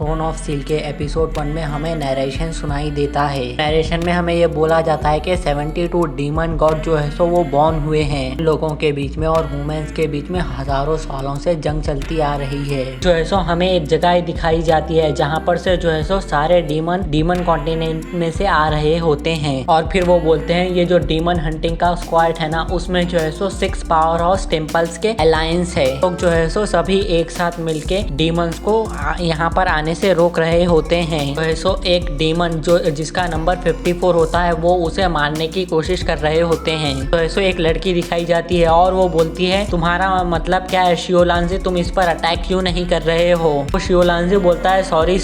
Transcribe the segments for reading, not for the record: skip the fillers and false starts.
Throne of steel के episode 1 में हमें नरेशन सुनाई देता है। नरेशन में हमें ये बोला जाता है कि 72 डीमन गॉड जो है सो वो बॉर्न हुए हैं लोगों के बीच में और ह्यूमंस के बीच में हजारों सालों से जंग चलती आ रही है। जो है सो हमें एक जगह दिखाई जाती है जहाँ पर से जो है सो सारे डीमन कॉन्टिनेंट में से आ रहे होते हैं और फिर वो बोलते हैं ये जो डीमन हंटिंग का स्क्वाड है ना उसमें जो है सो 6 पावर हाउस टेम्पल्स के अलायंस है। लोग जो है सो सभी एक साथ मिलके डीमंस को यहाँ पर आने से रोक रहे होते हैं। तो सो एक डीमन जो जिसका नंबर 54 होता है वो उसे मारने की कोशिश कर रहे होते हैं। तो सो एक लड़की दिखाई जाती है और वो बोलती है तुम्हारा मतलब क्या है शियोलांजी, तुम इस पर अटैक क्यों नहीं कर रहे हो। तो शियोलांजी बोलता है सॉरी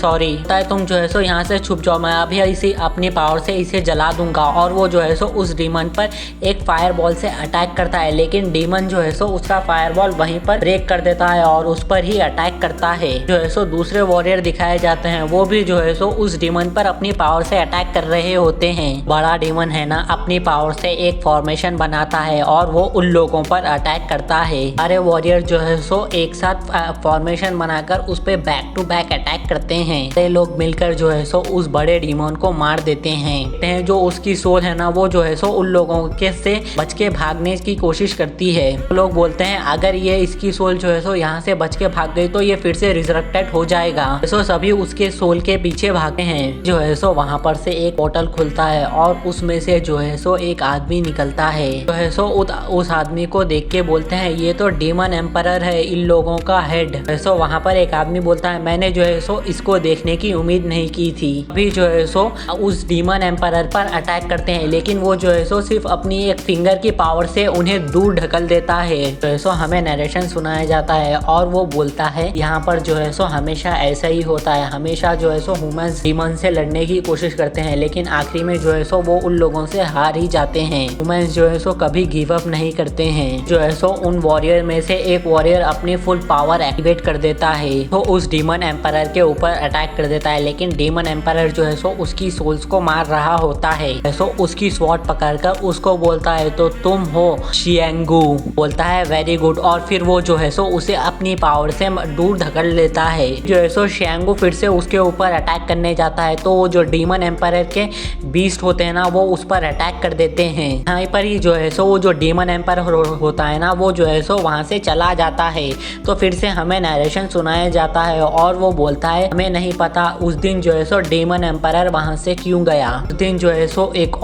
तुम जो है सो यहाँ से छुप जाओ, मैं अभी इसी अपनी पावर से इसे जला दूंगा। और वो जो है सो उस डीमन पर एक फायर बॉल से अटैक करता है, लेकिन डीमन जो है सो उसका फायर बॉल वहीं पर ब्रेक कर देता है और उस पर ही अटैक करता है। जो है सो दूसरे वॉरियर दिखाए जाते हैं, वो भी जो है सो उस डीमन पर अपनी पावर से अटैक कर रहे होते हैं। बड़ा डीमन है ना अपनी पावर से एक फॉर्मेशन बनाता है और वो उन लोगों पर अटैक करता है। सारे वॉरियर जो है सो एक साथ फॉर्मेशन बनाकर उस पे बैक टू बैक अटैक करते हैं। सारे लोग मिलकर जो है सो उस बड़े डीमन को मार देते हैं। जो उसकी सोल है ना वो जो है सो उन लोगों के से बच के भागने की कोशिश करती है। लोग बोलते हैं अगर ये इसकी सोल जो है सो यहाँ से बच के भाग गई तो ये फिर से रिजरेक्टेड हो जाएगा। सो सभी उसके सोल के पीछे भागते हैं। जो है सो वहाँ पर से एक पोर्टल खुलता है और उसमें से जो है सो एक आदमी निकलता है। जो है सो उस आदमी को देख के बोलते हैं ये तो डीमन एम्परर है, इन लोगों का हेड। सो वहाँ पर एक आदमी बोलता है मैंने जो है सो इसको देखने की उम्मीद नहीं की थी। अभी जो है सो उस डीमन एम्परर पर अटैक करते हैं, लेकिन वो जो है सो सिर्फ अपनी एक फिंगर की पावर से उन्हें दूर ढकल देता है। जो है सो हमें नरेशन सुनाया जाता है और वो बोलता है यहाँ पर जो है सो हमेशा ऐसा ही होता है, हमेशा जो है सो ह्यूमंस डीमन से लड़ने की कोशिश करते हैं लेकिन आखिरी में जो है सो वो उन लोगों से हार ही जाते हैं। ह्यूमंस जो है सो कभी गिव अप नहीं करते हैं। जो है सो उन वॉरियर में से एक वॉरियर अपनी फुल पावर एक्टिवेट कर देता है तो उस डीमन एम्परर के ऊपर अटैक कर देता है, लेकिन डीमन एम्परर जो है सो उसकी सोल्स को मार रहा होता है। सो उसकी स्वॉर्ड पकड़कर उसको बोलता है तो तुम हो शियांगू। बोलता है वेरी गुड और फिर वो जो है सो उसे अपनी पावर से दूर धकेल लेता है। जो है सो शियांगू फिर से उसके ऊपर अटैक करने जाता है तो वो जो डीमन एम्परर के बीस्ट होते हैं ना वो उस पर अटैक कर देते हैं। यहाँ पर ही जो है सो वो जो डीमन एम्परर होता है ना वो जो है सो वहाँ से चला जाता है। तो फिर से हमें नरेशन सुनाया जाता है और वो बोलता है हमें नहीं पता उस दिन जो है सो डीमन एम्परर वहाँ से क्यों गया। उस दिन जो है सो एक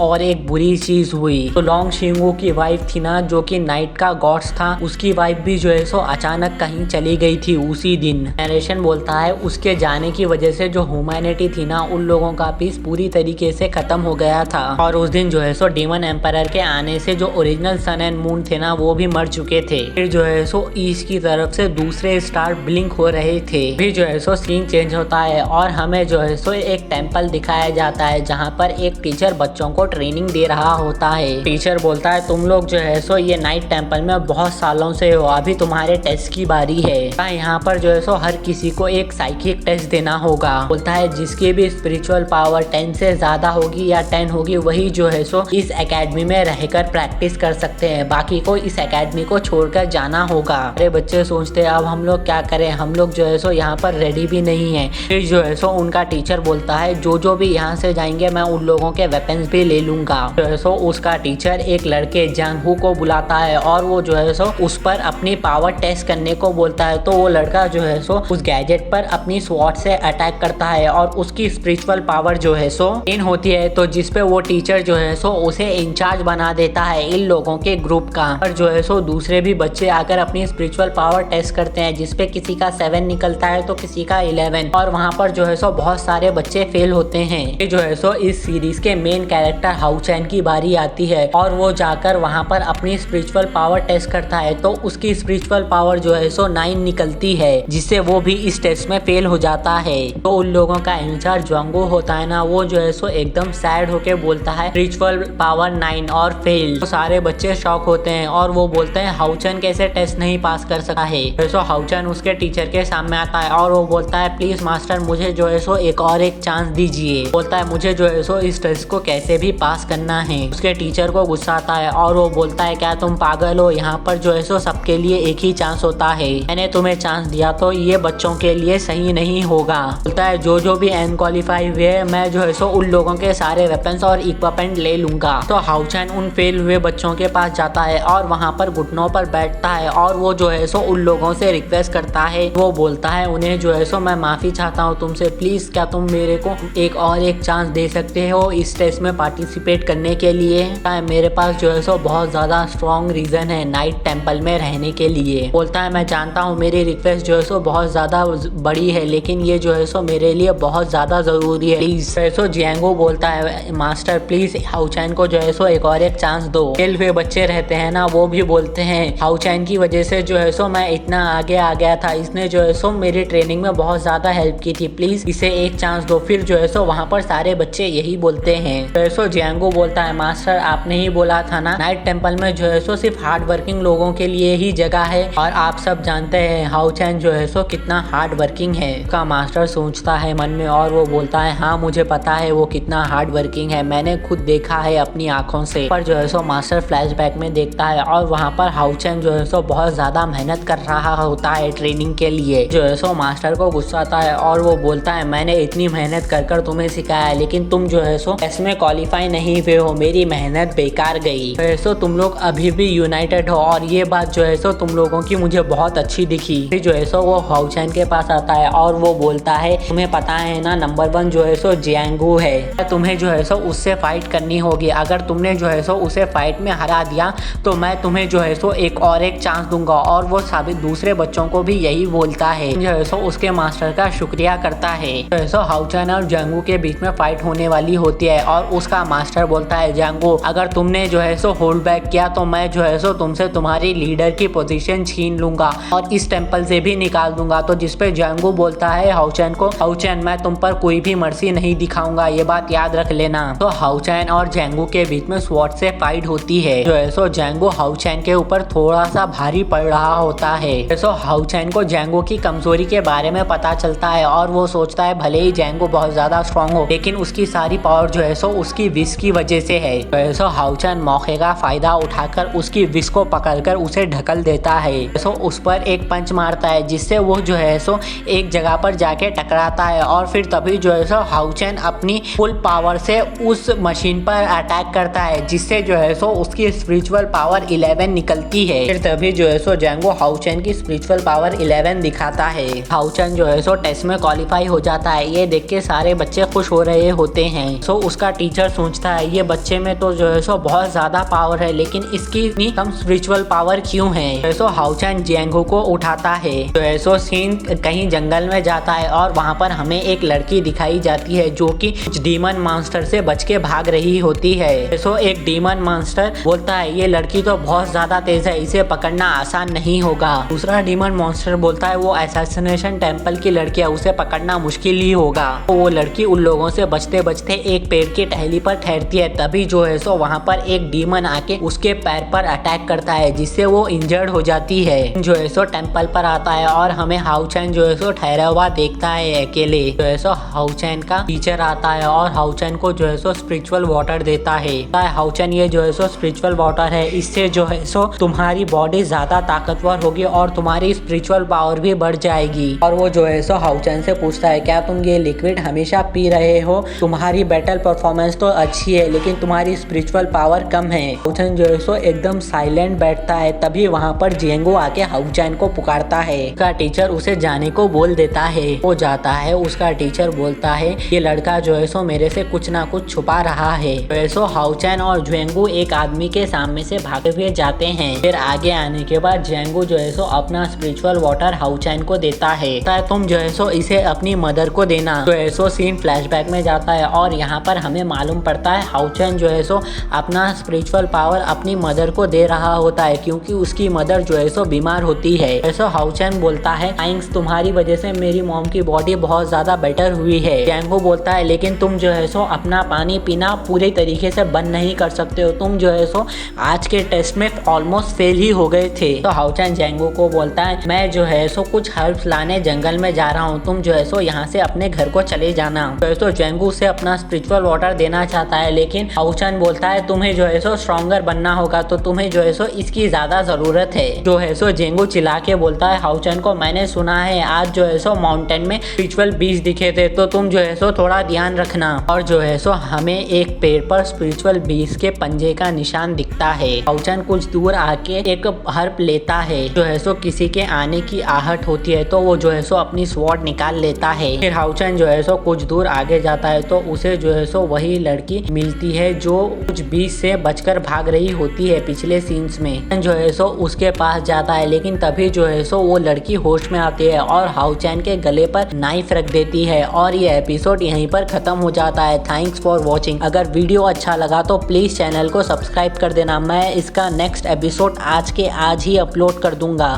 बुरी चीज हुई। तो लॉन्ग शिंगू की वाइफ थी ना जो कि नाइट का गॉड्स था, उसकी वाइफ भी जो है सो अचानक कहीं चली गई थी उसी दिन। नरेशन बोलता है उसके जाने की वजह से जो ह्यूमैनिटी थी ना उन लोगों का पीस पूरी तरीके से खत्म हो गया था और उस दिन जो है सो डीमन एम्परर के आने से जो ओरिजिनल सन एंड मून थे ना वो भी मर चुके थे। फिर जो है सो ईस्ट की तरफ से दूसरे स्टार ब्लिंक हो रहे थे। फिर जो है सो सीन चेंज होता है और हमें जो है सो एक टेम्पल दिखाया जाता है जहाँ पर एक टीचर बच्चों को ट्रेनिंग दे रहा होता है। टीचर बोलता है तुम लोग जो है सो ये नाइट टेम्पल में बहुत सालों से हो, अभी तुम्हारे टेस्ट की बारी है। यहाँ पर जो है सो हर किसी को एक साइकिक टेस्ट देना होगा। बोलता है जिसकी भी स्पिरिचुअल पावर 10 से ज्यादा होगी या 10 होगी वही जो है सो इस एकेडमी में रहकर प्रैक्टिस कर सकते हैं, बाकी को इस एकेडमी को छोड़कर जाना होगा। अरे बच्चे सोचते हैं अब हम लोग क्या करें, हम लोग जो है सो यहाँ पर रेडी भी नहीं है। फिर जो है सो उनका टीचर बोलता है जो भी यहाँ से जाएंगे मैं उन लोगों के वेपन्स भी ले लूंगा। जो है सो उसका टीचर एक लड़के जांगहू को बुलाता है और वो जो है सो उस पर अपनी पावर टेस्ट करने को बोलता है। तो वो लड़का जो है सो उस गैजेट पर अपनी स्वॉर्ड से अटैक करता है और उसकी स्पिरिचुअल पावर जो है सो 10 होती है, तो जिसपे वो टीचर जो है सो उसे इंचार्ज बना देता है इन लोगों के ग्रुप का। और जो है सो दूसरे भी बच्चे आकर अपनी स्पिरिचुअल पावर टेस्ट करते हैं जिसपे किसी का 7 निकलता है तो किसी का 11 और वहाँ पर जो है सो बहुत सारे बच्चे फेल होते हैं। ये जो है सो इस सीरीज के मेन कैरेक्टर हाउ चैन की बारी आती है और वो जाकर वहाँ पर अपनी स्पिरिचुअल पावर टेस्ट करता है तो उसकी स्पिरिचुअल पावर जो है सो 9 निकलती है जिससे वो भी इस टेस्ट में फेल हो जाता है। तो उन लोगों का इंचार्ज ज्वांगो होता है ना वो जो है सो एकदम सैड होके बोलता है स्पिरिचुअल पावर 9 और फेल। तो सारे बच्चे शॉक होते हैं और वो बोलते हैं हाउचन कैसे टेस्ट नहीं पास कर सका है। तो हाउचन उसके टीचर के सामने आता है और वो बोलता है प्लीज मास्टर मुझे जो है सो एक चांस दीजिए। बोलता है मुझे जो है सो इस टेस्ट को कैसे भी पास करना है। उसके टीचर को गुस्सा आता है और वो बोलता है क्या तुम पागल हो, यहाँ पर जो है सो सबके लिए एक ही चांस होता है, मैंने तुम्हें चांस दिया तो ये बच्चों के लिए सही नहीं नहीं होगा। बोलता है जो भी अनक्वालिफाई हुए मैं जो है सो उन लोगों के सारे वेपन्स और इक्विपमेंट ले लूंगा। तो हाउचैन उन फेल हुए बच्चों के पास जाता है और वहाँ पर घुटनों पर बैठता है और वो जो है सो उन लोगों से रिक्वेस्ट करता है। वो बोलता है उन्हें जो है सो मैं माफी चाहता हूँ तुमसे, प्लीज क्या तुम मेरे को एक चांस दे सकते हो इस टेस्ट में पार्टिसिपेट करने के लिए। मेरे पास जो है सो बहुत ज्यादा स्ट्रॉन्ग रीजन है नाइट टेम्पल में रहने के लिए। बोलता है मैं जानता हूँ मेरी रिक्वेस्ट जो है सो बहुत ज्यादा बड़ी है, लेकिन ये जो है सो मेरे लिए बहुत ज्यादा जरूरी है, प्लीज। सो जियांगो बोलता है मास्टर प्लीज हाउचैन को जो है सो एक चांस दो। फेल हुए बच्चे रहते हैं ना, वो भी बोलते हैं हाउचैन की वजह से जो है सो मैं इतना आगे आ गया था, इसने जो है सो मेरी ट्रेनिंग में बहुत ज्यादा हेल्प की थी, प्लीज इसे एक चांस दो। फिर जो है सो वहाँ पर सारे बच्चे यही बोलते हैं। सो जियांगो बोलता है मास्टर आपने ही बोला था ना नाइट टेम्पल में जो है सो सिर्फ हार्ड वर्किंग लोगों के लिए ही जगह है, और आप सब जानते हैं हाउचैन जो है सो कितना हार्ड वर्किंग है। उसका मास्टर सोचता है मन में और वो बोलता है हाँ मुझे पता है वो कितना हार्ड वर्किंग है, मैंने खुद देखा है अपनी आंखों से। पर जो है सो मास्टर फ्लैशबैक में देखता है और वहाँ पर हाउचैन जो है सो बहुत ज्यादा मेहनत कर रहा होता है ट्रेनिंग के लिए। जो है सो मास्टर को गुस्सा आता है और वो बोलता है मैंने इतनी मेहनत कर तुम्हें सिखाया है, लेकिन तुम जो है सो इसमें क्वालिफाई नहीं हुए हो, मेरी मेहनत बेकार गई। जो है सो तुम लोग अभी भी यूनाइटेड हो और ये बात जो है सो तुम लोगों की मुझे बहुत अच्छी दिखी। फिर जो है सो वो हाउचैन के पास आता है और वो बोलता है तुम्हें पता है ना नंबर 1 जो है सो जियांगो है, तुम्हें जो है सो उससे फाइट करनी होगी। अगर तुमने जो है सो उसे फाइट में हरा दिया तो मैं तुम्हें जो है सो एक चांस दूंगा। और वो साबित दूसरे बच्चों को भी यही बोलता है। जो है सो उसके मास्टर का शुक्रिया करता है। जो है सो हाउचैन और जियांगो के बीच में फाइट होने वाली होती है और उसका मास्टर बोलता है जियांगो अगर तुमने जो है सो होल्ड बैक किया तो मैं जो है सो तुमसे तुम्हारी लीडर की पोजीशन छीन लूंगा और इस टेम्पल से भी निकाल दूंगा। तो जिसपे जियांगो बोलता है हाउचैन को हाउचैन मैं तुम पर कोई भी मर्जी नहीं दिखाऊंगा, ये बात याद रख लेना। तो हाउचैन और जियांगो के बीच में स्वॉर्ड से फाइट होती है। जो है सो जियांगो हाउचैन के ऊपर थोड़ा सा भारी पड़ रहा होता है। सो हाउचैन को जियांगो की कमजोरी के बारे में पता चलता है और वो सोचता है भले ही जियांगो बहुत ज्यादा स्ट्रांग हो लेकिन उसकी सारी पावर जो है सो उसकी विश की वजह से है। जो है सो हाउचैन मौके का फायदा उठाकर उसकी विश को पकड़कर उसे ढकल देता है। सो उस पर एक पंच मारता है जिससे वो जो है सो एक जगह पर जाके टकराता है और फिर तभी जो है सो हाउचैन अपनी फुल पावर से उस मशीन पर अटैक करता है जिससे जो है सो उसकी स्पिरिचुअल पावर 11 निकलती है। फिर तभी जो है सो जियांगो हाउचैन की स्पिरिचुअल पावर 11 दिखाता है। हाउचैन जो है सो टेस्ट में क्वालिफाई हो जाता है। ये देख के सारे बच्चे खुश हो रहे होते हैं। सो उसका टीचर सोचता है ये बच्चे में तो जो है सो बहुत ज्यादा पावर है लेकिन इसकी इतनी कम स्पिरिचुअल पावर क्यों है। सो हाउचैन जियांगो को उठाता है। जो है सो सीन कहीं जंगल में जाता है और वहाँ पर हमें एक लड़की दिखाई जाती है जो कि कुछ डीमन मॉन्स्टर से बच के भाग रही होती है। सो एक डीमन मॉन्स्टर बोलता है ये लड़की तो बहुत ज्यादा तेज है, इसे पकड़ना आसान नहीं होगा। दूसरा डीमन मॉन्स्टर बोलता है वो असैसिनेशन टेम्पल की लड़की है, उसे पकड़ना मुश्किल ही होगा। तो वो लड़की उन लोगों से बचते बचते एक पेड़ की टहनी पर ठहरती है। तभी जो है सो वहाँ पर एक डीमन आके उसके पैर पर अटैक करता है जिससे वो इंजर्ड हो जाती है। जो है सो टेम्पल पर आता है और हमें हाउचैन जो है सो ठहरा हुआ देखता है अकेले। जो है सो हाउचैन का टीचर आता है और हाउचैन को जो है सो स्पिरिचुअल वाटर देता है। हाउचैन ये जो है सो स्पिरिचुअल वाटर है, इससे जो है सो तुम्हारी बॉडी ज्यादा ताकतवर होगी और तुम्हारी स्पिरिचुअल पावर भी बढ़ जाएगी। और वो जो है सो हाउचैन से पूछता है क्या तुम ये लिक्विड हमेशा पी रहे हो, तुम्हारी बैटल परफॉर्मेंस तो अच्छी है लेकिन तुम्हारी स्पिरिचुअल पावर कम है। हाउचैन जो है सो एकदम साइलेंट बैठता है। तभी वहाँ पर जियांगो आके हाउचैन को पुकारता है। उसका टीचर उसे जाने को बोल देता है। वो जाता है। उसका टीचर बोलता है ये लड़का जो है सो मेरे से कुछ ना कुछ छुपा रहा है। जो है सो हाउचैन और जियांगो एक आदमी के सामने से भागते हुए जाते हैं। फिर आगे आने के बाद जियांगो जो है सो अपना स्पिरिचुअल वाटर हाउचैन को देता है। तुम जो है सो इसे अपनी मदर को देना। जो है सो सीन फ्लैशबैक में जाता है और यहाँ पर हमें मालूम पड़ता है हाउचैन जो है सो अपना स्पिरिचुअल पावर अपनी मदर को दे रहा होता है क्योंकि उसकी मदर जो है सो बीमार होती है। ऐसा हाउचैन बोलता है थैंक्स, तुम्हारी वजह से मेरी मॉम की बॉडी बहुत ज्यादा बेटर हुई है। जियांगो बोलता है लेकिन तुम जो है सो अपना पानी पीना पूरे तरीके से बंद नहीं कर सकते हो, तुम जो है सो आज के टेस्ट में ऑलमोस्ट फेल ही हो गए थे। तो हाउचैन जियांगो को बोलता है मैं जो है सो कुछ हर्ब्स लाने जंगल में जा रहा हूँ, तुम जो है सो यहाँ से अपने घर को चले जाना। जो है सो जियांगो से अपना स्पिरिचुअल वाटर देना चाहता है लेकिन हाउचैन बोलता है तुम्हें जो है सो स्ट्रॉन्गर बनना होगा तो तुम्हें जो है सो इसकी ज्यादा जरूरत है। जो है सो जियांगो चिल्ला के बोलता है हाउचैन को मैंने सुना है आज जो है सो माउंटेन में स्पिरिचुअल बीस्ट दिखे थे, तो तुम जो है सो थोड़ा ध्यान रखना। और जो है सो हमें एक पेड़ पर स्पिरिचुअल बीस्ट के पंजे का निशान दिखता है। हाउचन कुछ दूर आके एक हर्प लेता है, जो है सो किसी के आने की आहट होती है तो वो जो है सो अपनी स्वॉर्ड निकाल लेता है। फिर हाउचन जो है सो कुछ दूर आगे जाता है तो उसे जो है सो वही लड़की मिलती है जो कुछ बीच से बचकर भाग रही होती है पिछले सीन्स में। जो है सो उसके पास जाता है, लेकिन तभी जो है सो वो लड़की होश में आती है और हाउचन के गले पर नाइफ रख देती है। और ये एपिसोड यहीं पर खत्म हो जाता है। Thanks for watching. अगर वीडियो अच्छा लगा तो प्लीज चैनल को सब्सक्राइब कर देना। मैं इसका नेक्स्ट एपिसोड आज के आज ही अपलोड कर दूंगा।